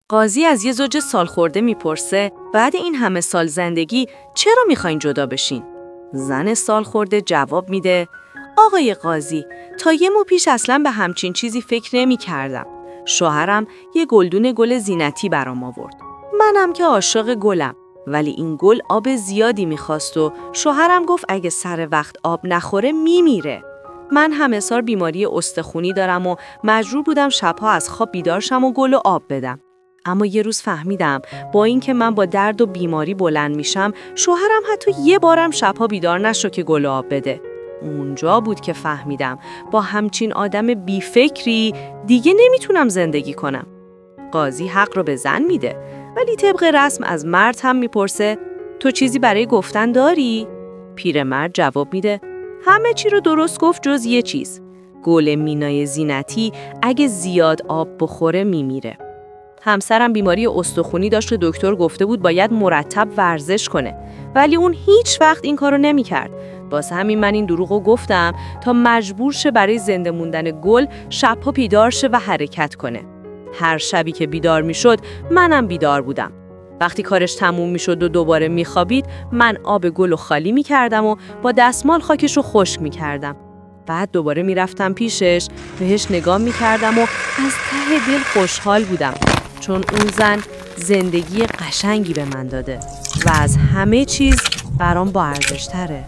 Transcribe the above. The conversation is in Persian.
قاضی از یه زوج سالخورده میپرسه بعد این همه سال زندگی چرا میخواین جدا بشین؟ زن سالخورده جواب میده آقای قاضی، تا یه ماه پیش اصلا به همچین چیزی فکر نمی کردم. شوهرم یه گلدون گل زینتی برام آورد. منم که عاشق گلم، ولی این گل آب زیادی میخواست و شوهرم گفت اگه سر وقت آب نخوره میمیره. من همه سال بیماری استخونی دارم و مجبور بودم شبها از خواب بیدار شم و گل و آب بدم. اما یه روز فهمیدم با اینکه من با درد و بیماری بلند میشم، شوهرم حتی یه بارم شبها بیدار نشد که گل و آب بده. اونجا بود که فهمیدم با همچین آدم بیفکری دیگه نمیتونم زندگی کنم. قاضی حق رو به زن میده، ولی طبق رسم از مرد هم میپرسه تو چیزی برای گفتن داری؟ پیرمرد جواب میده همه چی رو درست گفت جز یه چیز. گل مینای زینتی اگه زیاد آب بخوره میمیره. همسرم بیماری استخونی داشت و دکتر گفته بود باید مرتب ورزش کنه، ولی اون هیچ وقت این کارو نمیکرد. واسه همین من این دروغو گفتم تا مجبور شه برای زنده موندن گل شبها بیدار شه و حرکت کنه. هر شبی که بیدار میشد منم بیدار بودم. وقتی کارش تموم میشد و دوباره میخوابید، من آب گلو خالی میکردم و با دستمال خاکشو خشک میکردم. بعد دوباره میرفتم پیشش، بهش نگاه میکردم و از ته دل خوشحال بودم، چون اون زن زندگی قشنگی به من داده و از همه چیز برام با ارزش تره.